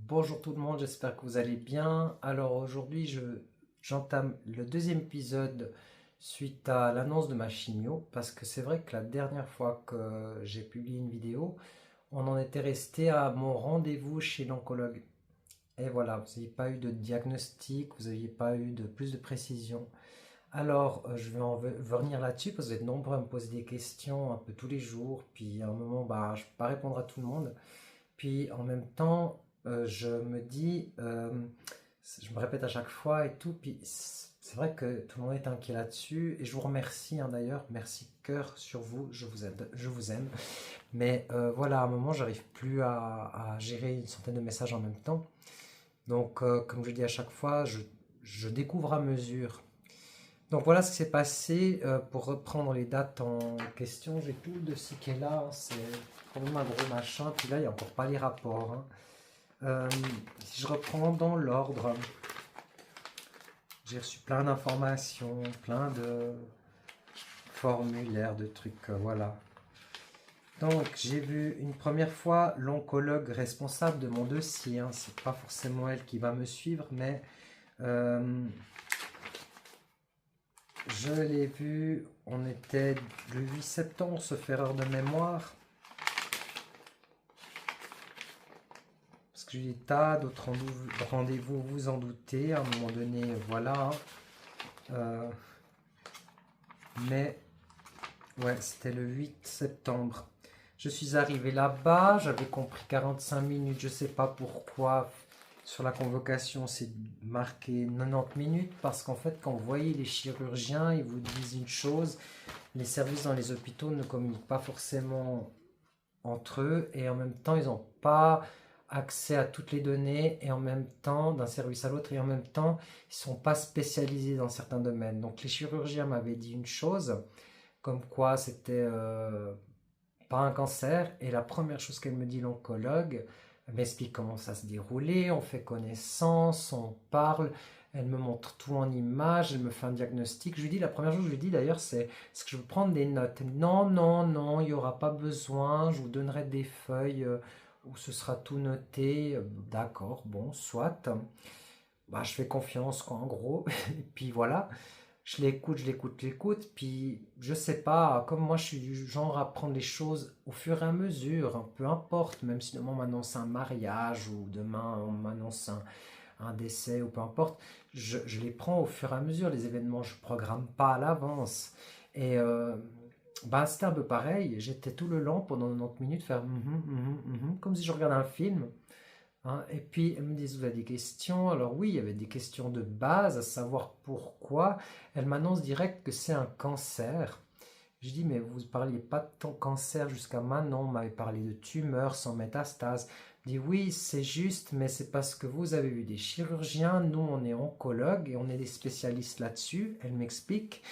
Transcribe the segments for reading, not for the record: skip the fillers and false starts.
Bonjour tout le monde, j'espère que vous allez bien. Alors aujourd'hui, j'entame le deuxième épisode suite à l'annonce de ma chimio, parce que c'est vrai que la dernière fois que j'ai publié une vidéo, on en était resté à mon rendez-vous chez l'oncologue. Et voilà, vous n'aviez pas eu de diagnostic, vous n'aviez pas eu de plus de précision. Alors, je vais revenir là-dessus parce que vous êtes nombreux à me poser des questions un peu tous les jours, puis à un moment, je ne peux pas répondre à tout le monde. Puis en même temps, je me dis, je me répète à chaque fois et tout, puis c'est vrai que tout le monde est inquiet là-dessus, et je vous remercie d'ailleurs, merci cœur sur vous, je vous aime. Mais voilà, à un moment, j'arrive plus à gérer une centaine de messages en même temps. Donc, comme je dis à chaque fois, je découvre à mesure. Donc voilà ce qui s'est passé. Pour reprendre les dates en question, j'ai tout le dossier qui est là, hein, c'est quand même un gros machin, puis là il n'y a encore pas les rapports, hein. Si je reprends dans l'ordre, j'ai reçu plein d'informations, plein de formulaires, de trucs, voilà. Donc j'ai vu une première fois l'oncologue responsable de mon dossier, hein. C'est pas forcément elle qui va me suivre, mais je l'ai vu, on était le 8 septembre, sauf erreur de mémoire. Parce que j'ai des tas d'autres rendez-vous, vous en doutez, à un moment donné, voilà. Mais, ouais, c'était le 8 septembre. Je suis arrivé là-bas, j'avais compris 45 minutes, je sais pas pourquoi. Sur la convocation, c'est marqué 90 minutes parce qu'en fait, quand vous voyez les chirurgiens, ils vous disent une chose, les services dans les hôpitaux ne communiquent pas forcément entre eux et en même temps, ils n'ont pas accès à toutes les données et en même temps, d'un service à l'autre et en même temps, ils ne sont pas spécialisés dans certains domaines. Donc, les chirurgiens m'avaient dit une chose, comme quoi c'était pas un cancer. Et la première chose qu'elle me dit, l'oncologue, elle m'explique comment ça se déroulait, on fait connaissance, on parle, elle me montre tout en images, elle me fait un diagnostic. Je lui dis, la première chose que je lui dis d'ailleurs, c'est est-ce que je veux prendre des notes? Elle me dit, non, non, non, il n'y aura pas besoin, je vous donnerai des feuilles où ce sera tout noté. D'accord, bon, soit. Je fais confiance, quoi, en gros. Et puis voilà. Je l'écoute, puis je sais pas, comme moi je suis du genre à prendre les choses au fur et à mesure, hein, peu importe, même si demain on m'annonce un mariage ou demain on m'annonce un décès ou peu importe, je les prends au fur et à mesure, les événements, je programme pas à l'avance. Et c'était un peu pareil, j'étais tout le long pendant 90 minutes faire comme si je regardais un film. Hein. Et puis, elle me dit, vous avez des questions? Alors oui, il y avait des questions de base, à savoir pourquoi. Elle m'annonce direct que c'est un cancer. Je dis, mais vous ne parliez pas de ton cancer jusqu'à maintenant, on m'avait parlé de tumeurs sans métastase. Elle dit, oui, c'est juste, mais c'est parce que vous avez vu des chirurgiens, nous on est oncologues et on est des spécialistes là-dessus. Elle m'explique.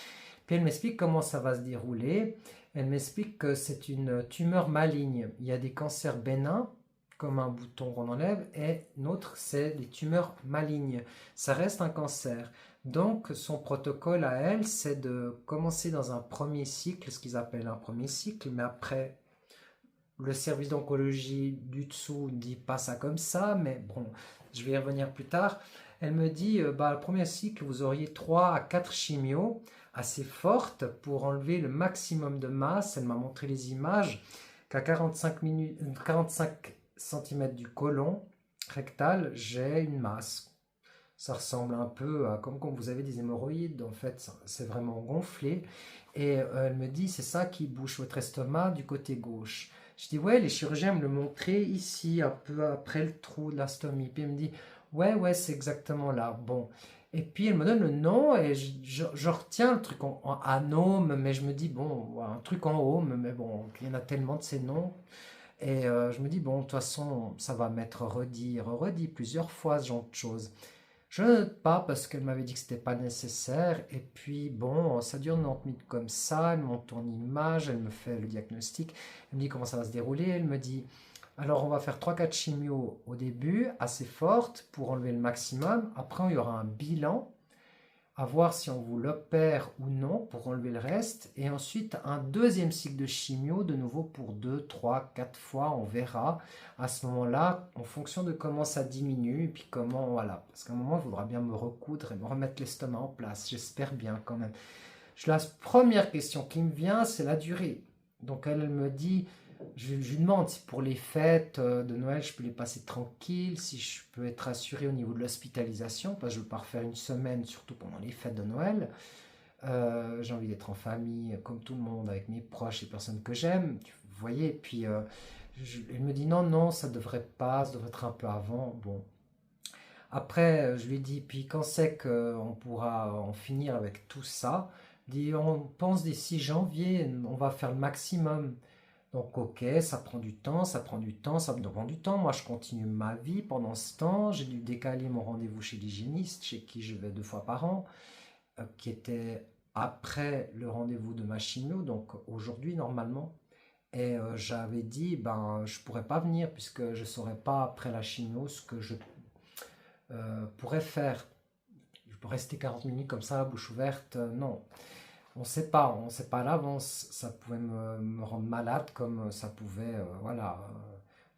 Puis elle m'explique comment ça va se dérouler. Elle m'explique que c'est une tumeur maligne. Il y a des cancers bénins comme un bouton qu'on enlève, et l'autre, c'est les tumeurs malignes. Ça reste un cancer. Donc, son protocole à elle, c'est de commencer dans un premier cycle, ce qu'ils appellent un premier cycle, mais après, le service d'oncologie du dessous ne dit pas ça comme ça, mais bon, je vais y revenir plus tard. Elle me dit, le premier cycle, vous auriez 3 à 4 chimios assez fortes pour enlever le maximum de masse. Elle m'a montré les images qu'à 45 minutes, 45 centimètres du côlon rectal, j'ai une masse. Ça ressemble un peu à comme quand vous avez des hémorroïdes, en fait, c'est vraiment gonflé. Et elle me dit, c'est ça qui bouche votre estomac du côté gauche. Je dis, ouais, les chirurgiens me le montraient ici, un peu après le trou de l'astomie. Puis elle me dit, ouais, ouais, c'est exactement là. Bon. Et puis elle me donne le nom et je retiens le truc en anome, mais je me dis, bon, un truc en home, mais bon, il y en a tellement de ces noms. Et je me dis, bon, de toute façon, ça va m'être redit, redit plusieurs fois ce genre de choses. Je ne note pas parce qu'elle m'avait dit que c'était pas nécessaire. Et puis, bon, ça dure 90 minutes comme ça. Elle monte en image, elle me fait le diagnostic. Elle me dit comment ça va se dérouler. Elle me dit, alors on va faire 3-4 chimios au début, assez fortes pour enlever le maximum. Après, il y aura un bilan. à voir si on vous l'opère ou non pour enlever le reste. Et ensuite, un deuxième cycle de chimio, de nouveau pour 2, 3, 4 fois, on verra à ce moment-là, en fonction de comment ça diminue, et puis comment, voilà. Parce qu'à un moment, il faudra bien me recoudre et me remettre l'estomac en place, j'espère bien quand même. La première question qui me vient, c'est la durée. Donc elle me dit, je lui demande si pour les fêtes de Noël, je peux les passer tranquille, si je peux être assuré au niveau de l'hospitalisation, parce que je ne veux pas refaire une semaine, surtout pendant les fêtes de Noël. J'ai envie d'être en famille, comme tout le monde, avec mes proches et personnes que j'aime, vous voyez. Et puis elle me dit non, non, ça devrait pas, ça devrait être un peu avant. Bon. Après, je lui dis, puis quand c'est qu'on pourra en finir avec tout ça? Dit, on pense d'ici janvier, on va faire le maximum. Donc, ok, ça prend du temps, ça prend du temps, ça me demande du temps. Moi, je continue ma vie pendant ce temps. J'ai dû décaler mon rendez-vous chez l'hygiéniste, chez qui je vais 2 fois par an, qui était après le rendez-vous de ma chimio, donc aujourd'hui normalement. Et j'avais dit, ben, je pourrais pas venir puisque je saurais pas après la chimio ce que je pourrais faire. Je peux rester 40 minutes comme ça, bouche ouverte, non. On sait pas à l'avance. Ça pouvait me rendre malade comme ça pouvait, voilà.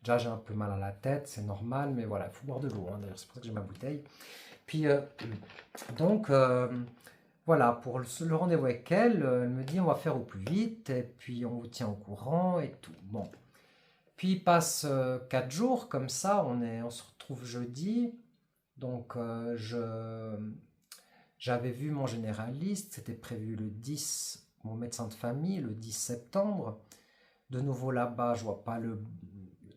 Déjà j'ai un peu mal à la tête, c'est normal, mais voilà, il faut boire de l'eau, hein, d'ailleurs c'est pour ça que j'ai ma bouteille. Puis donc voilà, pour le rendez-vous avec elle, elle me dit on va faire au plus vite, et puis on vous tient au courant et tout. Bon. Puis il passe 4 jours comme ça, on se retrouve jeudi, donc j'avais vu mon généraliste, c'était prévu le 10, mon médecin de famille, le 10 septembre. De nouveau là-bas, je vois pas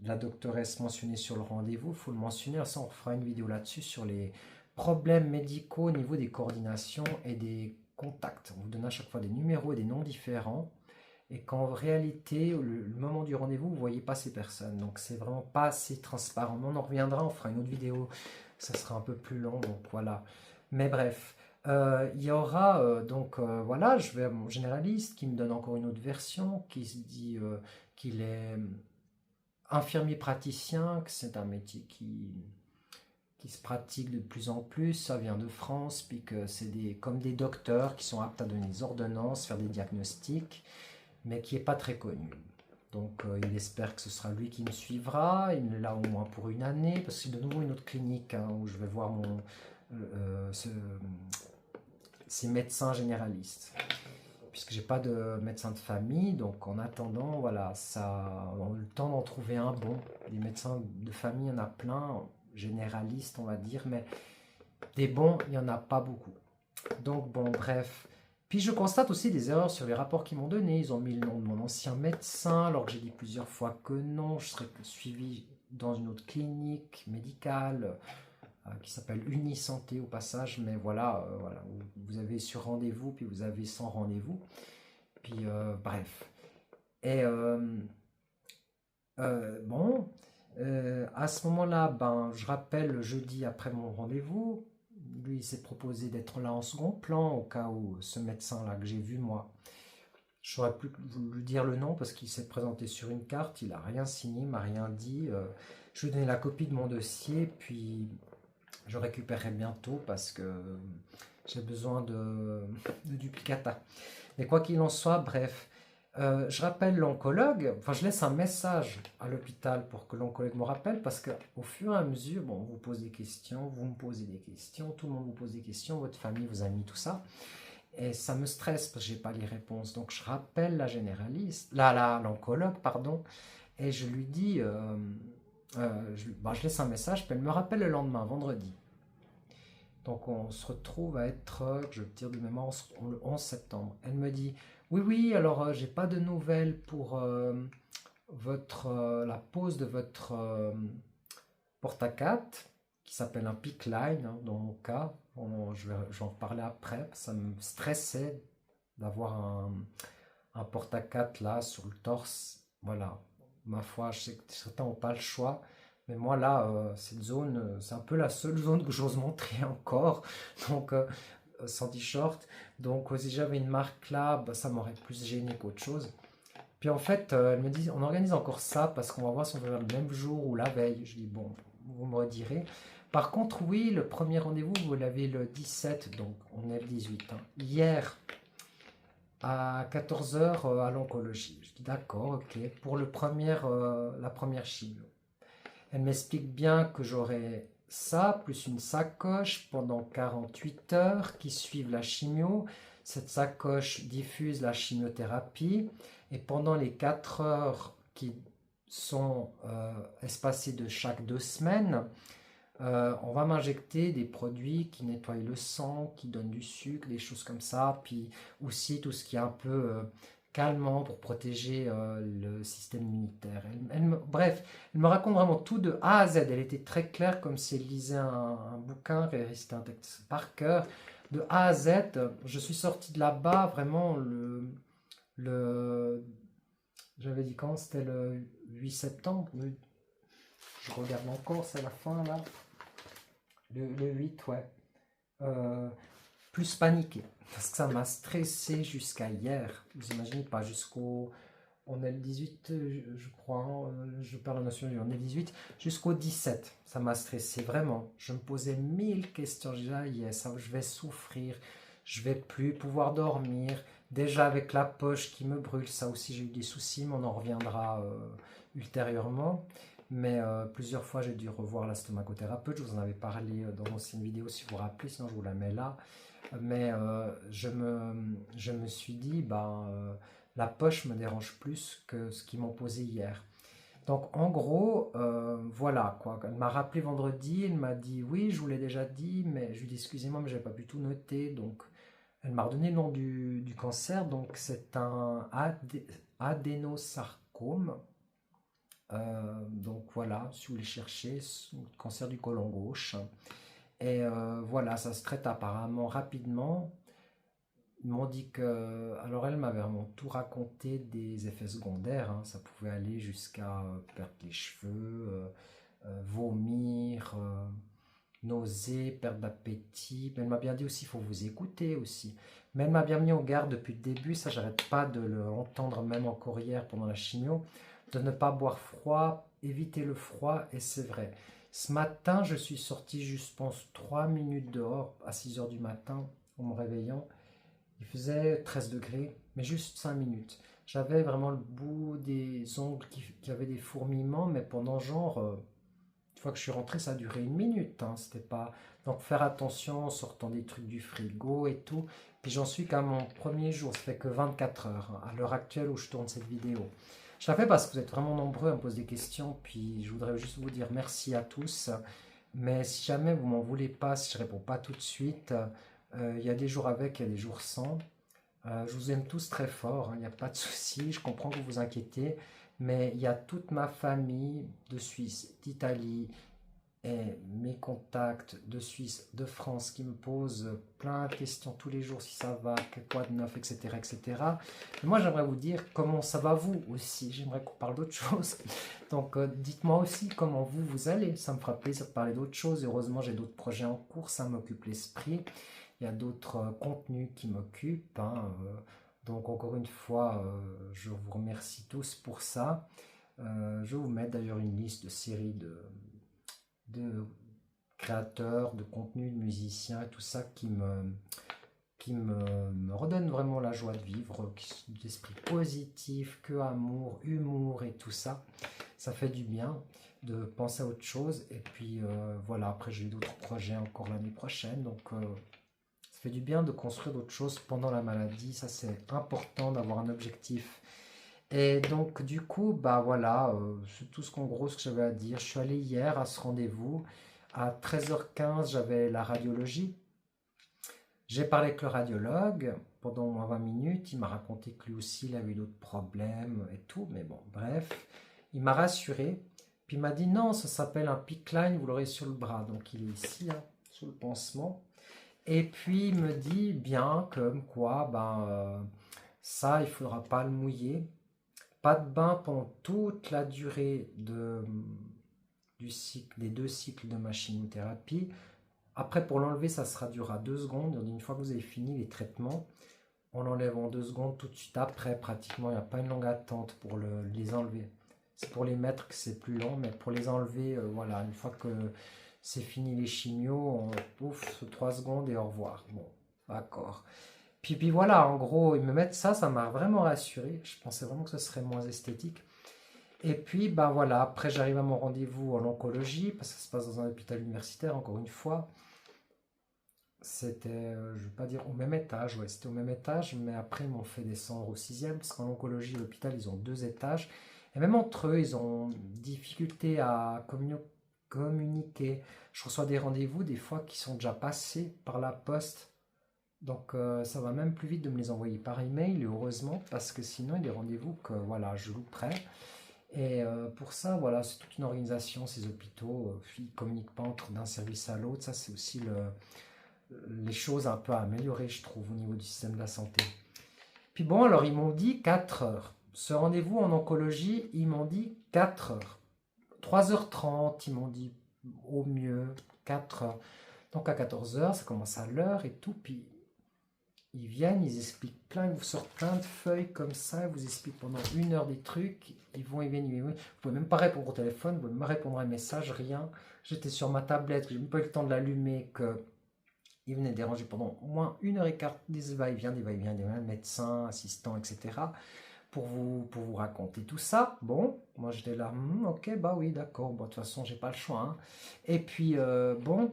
la doctoresse mentionnée sur le rendez-vous, il faut le mentionner, ça on fera une vidéo là-dessus sur les problèmes médicaux au niveau des coordinations et des contacts. On vous donne à chaque fois des numéros et des noms différents, et qu'en réalité, le moment du rendez-vous, vous ne voyez pas ces personnes. Donc c'est vraiment pas assez transparent. Mais on en reviendra, on fera une autre vidéo, ça sera un peu plus long, donc voilà. Mais bref, il y aura voilà, je vais à mon généraliste qui me donne encore une autre version, qui se dit qu'il est infirmier praticien, que c'est un métier qui se pratique de plus en plus, ça vient de France, puis que c'est comme des docteurs qui sont aptes à donner des ordonnances, faire des diagnostics, mais qui n'est pas très connu. Donc il espère que ce sera lui qui me suivra, il est là au moins pour une année, parce que c'est de nouveau une autre clinique hein, où je vais voir ces médecins généralistes. Puisque j'ai pas de médecin de famille, donc en attendant, voilà, ça, on a eu le temps d'en trouver un bon. Des médecins de famille, il y en a plein, généralistes on va dire, mais des bons, il n'y en a pas beaucoup. Donc bon, bref. Puis je constate aussi des erreurs sur les rapports qu'ils m'ont donnés. Ils ont mis le nom de mon ancien médecin, alors que j'ai dit plusieurs fois que non, je serais suivi dans une autre clinique médicale qui s'appelle Unisanté au passage, mais voilà, voilà, vous avez sur rendez-vous, puis vous avez sans rendez-vous. Puis bref. Et bon, à ce moment-là, ben, je rappelle le jeudi après mon rendez-vous. Lui, il s'est proposé d'être là en second plan au cas où ce médecin-là que j'ai vu, moi, je n'aurais plus lui dire le nom parce qu'il s'est présenté sur une carte, il n'a rien signé, il m'a rien dit. Je lui ai donné la copie de mon dossier, puis je récupérerai bientôt parce que j'ai besoin de duplicata. Mais quoi qu'il en soit, bref, je rappelle l'oncologue, enfin je laisse un message à l'hôpital pour que l'oncologue me rappelle parce qu'au fur et à mesure, bon, on vous pose des questions, vous me posez des questions, tout le monde vous pose des questions, votre famille, vos amis, tout ça. Et ça me stresse parce que j'ai pas les réponses. Donc je rappelle la généraliste, l'oncologue, pardon, et je lui dis, je laisse un message, puis elle me rappelle le lendemain, vendredi. Donc on se retrouve à être, je tire de mémoire, le 11 septembre. Elle me dit, oui, oui, alors j'ai pas de nouvelles pour la pose de votre porte-à-4, qui s'appelle un PICC line, hein, dans mon cas. Je vais en reparler après, ça me stressait d'avoir un porte-à-4 là sur le torse. Voilà, ma foi, je sais que certains n'ont pas le choix. Mais moi là, cette zone, c'est un peu la seule zone que j'ose montrer encore. Donc, sans t-shirt. Donc, si j'avais une marque là, bah, ça m'aurait plus gêné qu'autre chose. Puis en fait, elle me dit, on organise encore ça parce qu'on va voir si on va faire le même jour ou la veille. Je dis, bon, vous me redirez. Par contre, oui, le premier rendez-vous, vous l'avez le 17, donc on est le 18. Hein. Hier, à 14 heures à l'oncologie. Je dis d'accord, ok, pour la première chimio. Elle m'explique bien que j'aurai ça, plus une sacoche pendant 48 heures qui suivent la chimio. Cette sacoche diffuse la chimiothérapie et pendant les 4 heures qui sont espacées de chaque 2 semaines, on va m'injecter des produits qui nettoient le sang, qui donnent du sucre, des choses comme ça, puis aussi tout ce qui est un peu calmant pour protéger le système immunitaire. Bref, elle me raconte vraiment tout de A à Z. Elle était très claire, comme si elle lisait un bouquin, récitait un texte par cœur. De A à Z, je suis sorti de là-bas vraiment le j'avais dit quand? C'était le 8 septembre. Je regarde encore, c'est la fin là. Le 8, ouais. Euh, plus paniqué. Parce que ça m'a stressé jusqu'à hier. Vous imaginez pas, jusqu'au... On est le 18, je crois, hein, je perds la notion, on est le 18, jusqu'au 17. Ça m'a stressé, vraiment. Je me posais 1000 questions. Je disais, ah, yes, je vais souffrir, je vais plus pouvoir dormir. Déjà avec la poche qui me brûle, ça aussi j'ai eu des soucis, mais on en reviendra ultérieurement. Mais plusieurs fois j'ai dû revoir la stomacothérapeute. Je vous en avais parlé dans mon ancienne vidéo si vous vous rappelez, sinon je vous la mets là. Mais je me suis dit, la poche me dérange plus que ce qu'ils m'ont posé hier. Donc en gros, voilà quoi. Elle m'a rappelé vendredi, elle m'a dit oui, je vous l'ai déjà dit, mais je lui ai dit excusez-moi, mais j'avais pas pu tout noter. Donc elle m'a redonné le nom du cancer. Donc c'est un adénosarcome. Donc voilà, si vous voulez chercher, cancer du côlon gauche. Et voilà, ça se traite apparemment rapidement. Ils m'ont dit que... Alors elle m'avait vraiment tout raconté des effets secondaires. Hein. Ça pouvait aller jusqu'à perdre les cheveux, vomir, nausées, perte d'appétit. Mais elle m'a bien dit aussi, il faut vous écouter aussi. Mais elle m'a bien mis en garde depuis le début. Ça, j'arrête pas de l'entendre même encore hier pendant la chimio. De ne pas boire froid, éviter le froid. Et c'est vrai. Ce matin, je suis sorti juste, je pense, 3 minutes dehors à 6 heures du matin en me réveillant. Il faisait 13 degrés, mais juste 5 minutes. J'avais vraiment le bout des ongles qui avait des fourmillements, mais pendant genre, une fois que je suis rentré, ça a duré 1 minute. Hein, c'était pas... Donc faire attention en sortant des trucs du frigo et tout. Puis j'en suis qu'à mon premier jour, ça fait que 24 heures, hein, à l'heure actuelle où je tourne cette vidéo. Je la fais parce que vous êtes vraiment nombreux à me poser des questions, puis je voudrais juste vous dire merci à tous. Mais si jamais vous m'en voulez pas, si je réponds pas tout de suite, il y a des jours avec, il y a des jours sans. Je vous aime tous très fort, il n'y a pas de souci, je comprends que vous vous inquiétez, mais il y a toute ma famille de Suisse, d'Italie et mes contacts de Suisse, de France qui me posent plein de questions tous les jours, si ça va, quoi de neuf, etc. etc. Et moi j'aimerais vous dire comment ça va vous aussi, j'aimerais qu'on parle d'autre chose. Donc dites-moi aussi comment vous allez, ça me fera plaisir de parler d'autres choses. Heureusement j'ai d'autres projets en cours, ça m'occupe l'esprit. Il y a d'autres contenus qui m'occupent. Hein, donc encore une fois, je vous remercie tous pour ça. Je vais vous mettre d'ailleurs une liste de séries de créateurs, de contenus, de musiciens et tout ça me redonne vraiment la joie de vivre, d'esprit positif, que amour, humour et tout ça. Ça fait du bien de penser à autre chose. Et puis voilà, après j'ai d'autres projets encore l'année prochaine. Donc ça fait du bien de construire d'autres choses pendant la maladie. Ça c'est important d'avoir un objectif. Et donc du coup, bah voilà, c'est tout ce que j'avais à dire. Je suis allé hier à ce rendez-vous. À 13h15, j'avais la radiologie. J'ai parlé avec le radiologue pendant au moins 20 minutes. Il m'a raconté que lui aussi, il avait eu d'autres problèmes et tout. Mais bon, bref. Il m'a rassuré. Puis il m'a dit non, ça s'appelle un PICC line, vous l'aurez sur le bras. Donc il est ici, hein, sur le pansement. Et puis il me dit bien comme quoi, ça, il ne faudra pas le mouiller. Pas de bain pendant toute la durée du cycle, des 2 cycles de ma chimiothérapie. Après, pour l'enlever, ça sera durera 2 secondes. Une fois que vous avez fini les traitements, on l'enlève en 2 secondes tout de suite après. Pratiquement, il n'y a pas une longue attente pour les enlever. C'est pour les mettre que c'est plus long, mais pour les enlever, voilà, une fois que c'est fini les chimios, ouf, 3 secondes et au revoir. Bon, d'accord. Puis voilà, en gros, ils me mettent ça, ça m'a vraiment rassuré. Je pensais vraiment que ce serait moins esthétique. Et puis, ben voilà, après j'arrive à mon rendez-vous en oncologie, parce que ça se passe dans un hôpital universitaire, encore une fois. C'était, je ne vais pas dire au même étage, ouais, c'était au même étage, mais après ils m'ont fait descendre au sixième, parce qu'en oncologie, l'hôpital, ils ont 2 étages. Et même entre eux, ils ont difficulté à communiquer. Je reçois des rendez-vous, des fois, qui sont déjà passés par la poste. Donc ça va même plus vite de me les envoyer par email, et heureusement, parce que sinon, il y a des rendez-vous que voilà, je louperais. Et pour ça, voilà, c'est toute une organisation, ces hôpitaux. Ils ne communiquent pas entre d'un service à l'autre. Ça, c'est aussi les choses un peu à améliorer, je trouve, au niveau du système de la santé. Puis bon, alors ils m'ont dit 4 heures. Ce rendez-vous en oncologie, ils m'ont dit 4 heures. 3h30, ils m'ont dit au mieux 4 heures. Donc à 14 heures, ça commence à l'heure et tout. Puis ils viennent, ils expliquent plein, ils vous sortent plein de feuilles comme ça, ils vous expliquent pendant 1 heure des trucs. Ils viennent, ils viennent. Vous pouvez même pas répondre au téléphone, vous pouvez même pas répondre à un message, rien. J'étais sur ma tablette, j'ai même pas eu le temps de l'allumer que il venait déranger pendant au moins 1h15, des va-et-vient, des va-et-vient, des médecins, assistants, etc. pour vous raconter tout ça. Bon, moi j'étais là, ok, bah oui, d'accord, bon, de toute façon, j'ai pas le choix, hein. Et puis, bon,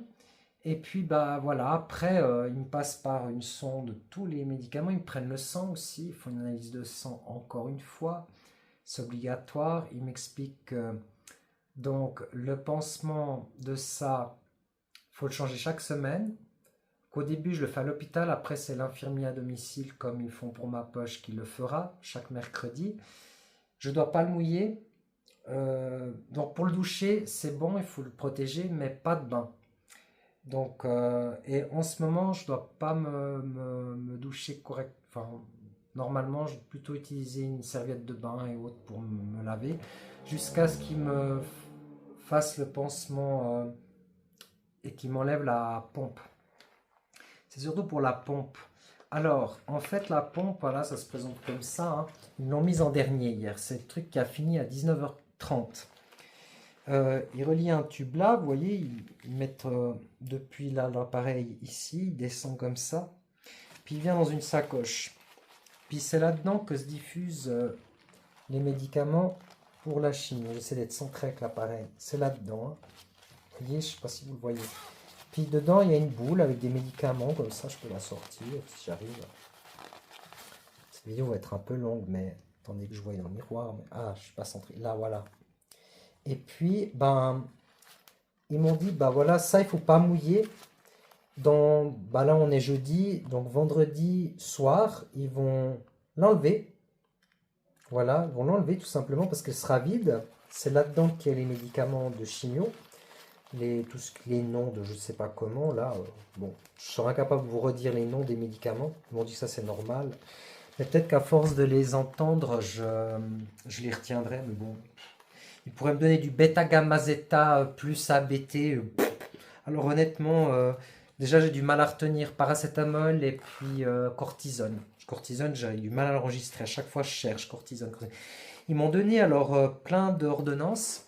et puis, bah voilà, après, ils me passent par une sonde tous les médicaments, ils me prennent le sang aussi, il faut une analyse de sang encore une fois, c'est obligatoire. Ils m'expliquent que, donc, le pansement de ça, il faut le changer chaque semaine. Qu'au début, je le fais à l'hôpital, après, c'est l'infirmier à domicile, comme ils font pour ma poche, qui le fera chaque mercredi. Je ne dois pas le mouiller. Donc, pour le doucher, c'est bon, il faut le protéger, mais pas de bain. Donc, et en ce moment, je ne dois pas me doucher correct. Enfin, normalement, je vais plutôt utiliser une serviette de bain et autres pour me laver, jusqu'à ce qu'il me fasse le pansement et qu'il m'enlève la pompe. C'est surtout pour la pompe. Alors, en fait, la pompe, voilà, ça se présente comme ça, hein. Ils l'ont mise en dernier hier. C'est le truc qui a fini à 19h30. Ils relient un tube là, vous voyez, ils mettent depuis là l'appareil ici, il descend comme ça, puis il vient dans une sacoche. Puis c'est là-dedans que se diffusent les médicaments pour la chimie. J'essaie d'être centré avec l'appareil. C'est là-dedans, hein. Vous voyez, je ne sais pas si vous le voyez. Puis dedans, il y a une boule avec des médicaments, comme ça, je peux la sortir si j'arrive. Cette vidéo va être un peu longue, mais attendez que je voie dans le miroir. Mais... Ah, je suis pas centré. Là, voilà. Et puis, ben, ils m'ont dit, bah voilà, ça, il faut pas mouiller. Bah là, on est jeudi, donc vendredi soir, ils vont l'enlever. Voilà, ils vont l'enlever tout simplement parce qu'elle sera vide. C'est là-dedans qu'il y a les médicaments de chimio. Les noms de je ne sais pas comment, là, bon, je serai incapable de vous redire les noms des médicaments. Ils m'ont dit que ça c'est normal. Mais peut-être qu'à force de les entendre, je les retiendrai. Mais bon, ils pourraient me donner du bêta-gamma-zeta plus ABT. Alors honnêtement, déjà j'ai du mal à retenir paracétamol et puis cortisone. Cortisone, j'ai du mal à l'enregistrer. À chaque fois, je cherche cortisone. Ils m'ont donné alors plein d'ordonnances.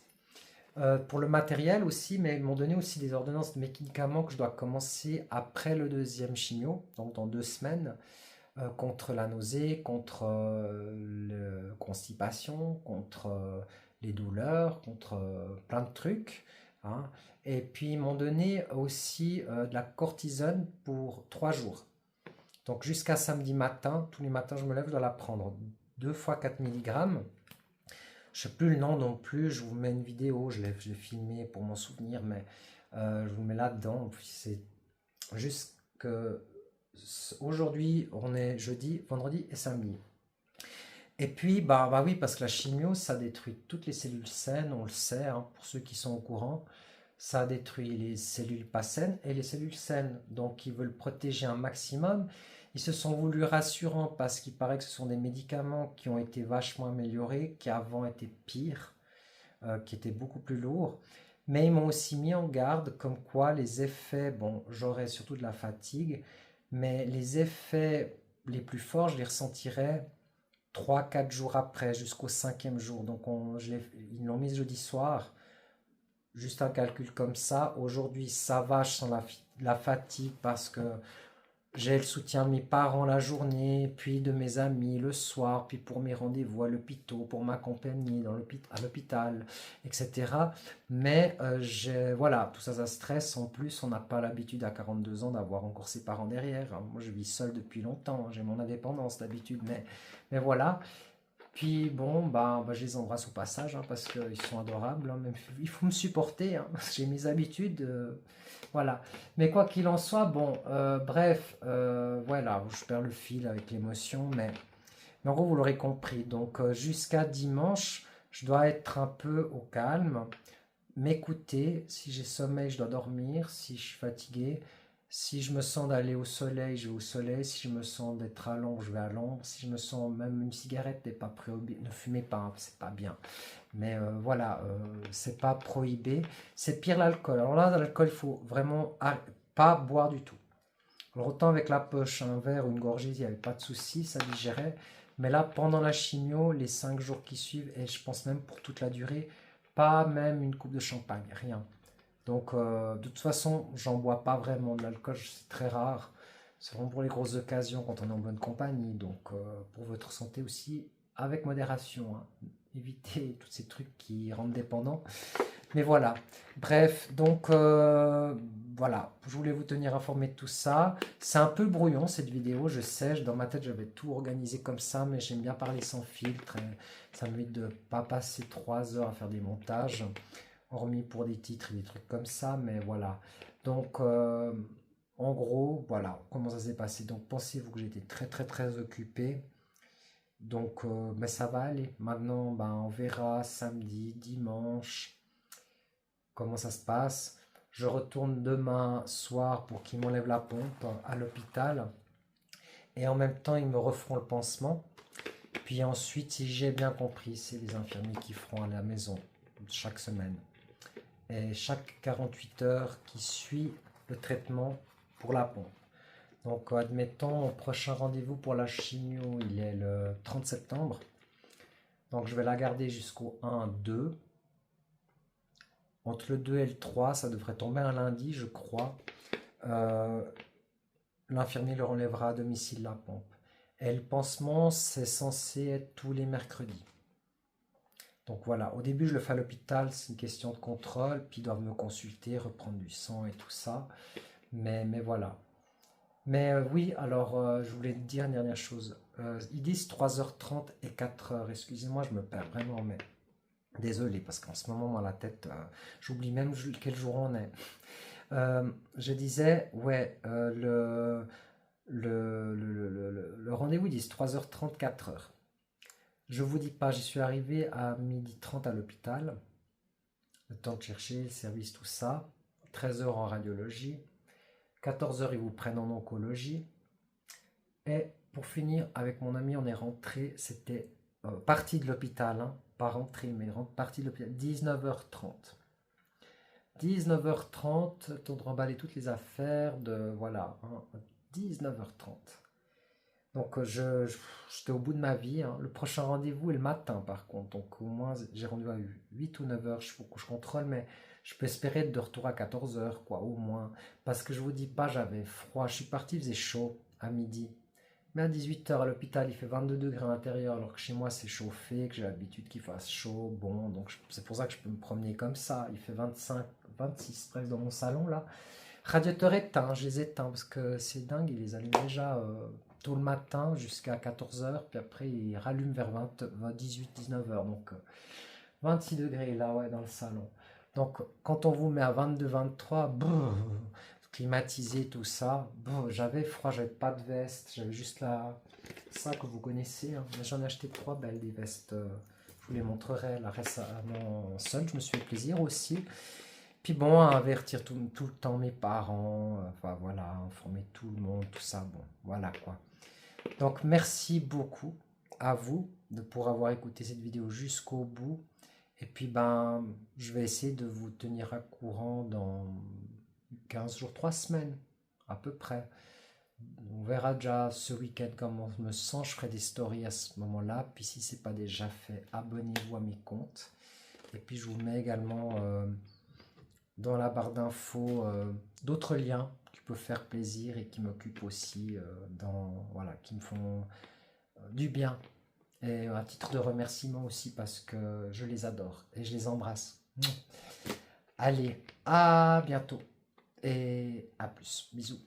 Pour le matériel aussi, mais ils m'ont donné aussi des ordonnances de médicaments que je dois commencer après le deuxième chimio, donc dans 2 semaines, contre la nausée, contre la constipation, contre les douleurs, contre plein de trucs, hein. Et puis ils m'ont donné aussi de la cortisone pour 3 jours. Donc jusqu'à samedi matin, tous les matins je me lève, je dois la prendre 2 fois 4 mg. Je ne sais plus le nom non plus, je vous mets une vidéo, je l'ai filmé pour m'en souvenir, mais je vous mets là-dedans. C'est juste que aujourd'hui, on est jeudi, vendredi et samedi. Et puis, bah oui, parce que la chimio, ça détruit toutes les cellules saines, on le sait, hein, pour ceux qui sont au courant. Ça détruit les cellules pas saines et les cellules saines. Donc, ils veulent protéger un maximum. Ils se sont voulus rassurants parce qu'il paraît que ce sont des médicaments qui ont été vachement améliorés, qui avant étaient pires, qui étaient beaucoup plus lourds. Mais ils m'ont aussi mis en garde comme quoi les effets, bon, j'aurais surtout de la fatigue, mais les effets les plus forts, je les ressentirais 3-4 jours après, jusqu'au 5e jour. Donc ils l'ont mis jeudi soir. juste un calcul comme ça. Aujourd'hui, ça va, je sens la fatigue parce que j'ai le soutien de mes parents la journée, puis de mes amis le soir, puis pour mes rendez-vous à l'hôpital, pour m'accompagner à l'hôpital, etc. Mais voilà, tout ça, ça stresse. En plus, on n'a pas l'habitude à 42 ans d'avoir encore ses parents derrière, hein. Moi, je vis seul depuis longtemps, hein. J'ai mon indépendance d'habitude, mais voilà. Puis bon, bah, je les embrasse au passage, hein, parce qu'ils sont adorables, hein, même, il faut me supporter, hein. J'ai mes habitudes, voilà. Mais quoi qu'il en soit, bon, bref, voilà, je perds le fil avec l'émotion, mais en gros, vous l'aurez compris. Donc jusqu'à dimanche, je dois être un peu au calme, m'écouter. Si j'ai sommeil, je dois dormir. Si je suis fatigué, si je me sens d'aller au soleil, je vais au soleil. Si je me sens d'être à l'ombre, je vais à l'ombre. Si je me sens même une cigarette n'est pas prohibée, ne fumez pas, hein, c'est pas bien. Mais voilà, c'est pas prohibé. C'est pire l'alcool. Alors là, l'alcool, il faut vraiment pas boire du tout. Alors autant avec la poche, un verre ou une gorgée, il n'y avait pas de souci, ça digérait. Mais là, pendant la chimio, les 5 jours qui suivent, et je pense même pour toute la durée, pas même une coupe de champagne, rien. Donc de toute façon, j'en bois pas vraiment de l'alcool, c'est très rare. C'est vraiment pour les grosses occasions quand on est en bonne compagnie. Donc pour votre santé aussi, avec modération, hein. Évitez tous ces trucs qui rendent dépendants. Mais voilà, bref, donc voilà, je voulais vous tenir informé de tout ça. C'est un peu brouillon cette vidéo, je sais, dans ma tête j'avais tout organisé comme ça, mais j'aime bien parler sans filtre, et ça m'évite de ne pas passer 3 heures à faire des montages, hormis pour des titres et des trucs comme ça, mais voilà. Donc en gros, voilà comment ça s'est passé. Donc pensez-vous que j'étais très très très occupé. Donc, mais ça va aller. Maintenant, ben, on verra samedi, dimanche comment ça se passe. Je retourne demain soir pour qu'ils m'enlèvent la pompe à l'hôpital. Et en même temps, ils me referont le pansement. Puis ensuite, si j'ai bien compris, c'est les infirmiers qui feront à la maison chaque semaine. Et chaque 48 heures qui suit le traitement pour la pompe. Donc, admettons, mon prochain rendez-vous pour la chimio, il est le 30 septembre. Donc, je vais la garder jusqu'au 1-2. Entre le 2 et le 3, ça devrait tomber un lundi, je crois. Euh, L'infirmier leur enlèvera à domicile la pompe. Et le pansement, c'est censé être tous les mercredis. Donc voilà, au début, je le fais à l'hôpital, c'est une question de contrôle, puis ils doivent me consulter, reprendre du sang et tout ça. Mais voilà. Mais oui, alors je voulais te dire une dernière chose. Ils disent 3h30 et 4h. Excusez-moi, je me perds vraiment, mais désolé, parce qu'en ce moment, moi, la tête, j'oublie même quel jour on est. Je disais, ouais, le rendez-vous, ils disent 3h30, 4h. Je vous dis pas, j'y suis arrivé à 12h30 à l'hôpital. Le temps de chercher, le service, tout ça. 13h en radiologie. 14h, ils vous prennent en oncologie. Et pour finir, avec mon ami, on est rentré, c'était parti de l'hôpital, hein, pas rentré, mais parti de l'hôpital, 19h30. 19h30, temps de remballer toutes les affaires, de voilà, hein, 19h30. Donc j'étais au bout de ma vie, hein. Le prochain rendez-vous est le matin par contre, donc au moins j'ai rendu à 8 ou 9h, il faut que je contrôle, mais je peux espérer être de retour à 14h, quoi, au moins. Parce que je vous dis pas, j'avais froid, je suis parti, il faisait chaud à midi. Mais à 18h à l'hôpital, il fait 22 degrés à l'intérieur, alors que chez moi c'est chauffé, que j'ai l'habitude qu'il fasse chaud, bon, donc c'est pour ça que je peux me promener comme ça. Il fait 25, 26 presque dans mon salon là. Radiateur éteint, je les éteins parce que c'est dingue, ils les allument déjà tôt le matin jusqu'à 14h, puis après ils rallument vers 18, 19h, donc 26 degrés là, ouais, dans le salon. Donc quand on vous met à 22, 23, climatisé, tout ça, j'avais froid, j'avais pas de veste, j'avais juste ça que vous connaissez, hein. J'en ai acheté 3 belles des vestes, je vous les montrerai là récemment seul, je me suis fait plaisir aussi. Puis bon, à avertir tout le temps mes parents, enfin voilà, informer tout le monde, tout ça, bon, voilà quoi. Donc merci beaucoup à vous pour avoir écouté cette vidéo jusqu'au bout. Et puis ben, je vais essayer de vous tenir à courant dans 15 jours, 3 semaines, à peu près. On verra déjà ce week-end comment je me sens, je ferai des stories à ce moment-là. Puis si ce n'est pas déjà fait, abonnez-vous à mes comptes. Et puis je vous mets également dans la barre d'infos d'autres liens qui peuvent faire plaisir et qui m'occupent aussi, voilà, qui me font du bien. Et à titre de remerciement aussi parce que je les adore et je les embrasse. Allez, à bientôt et à plus. Bisous.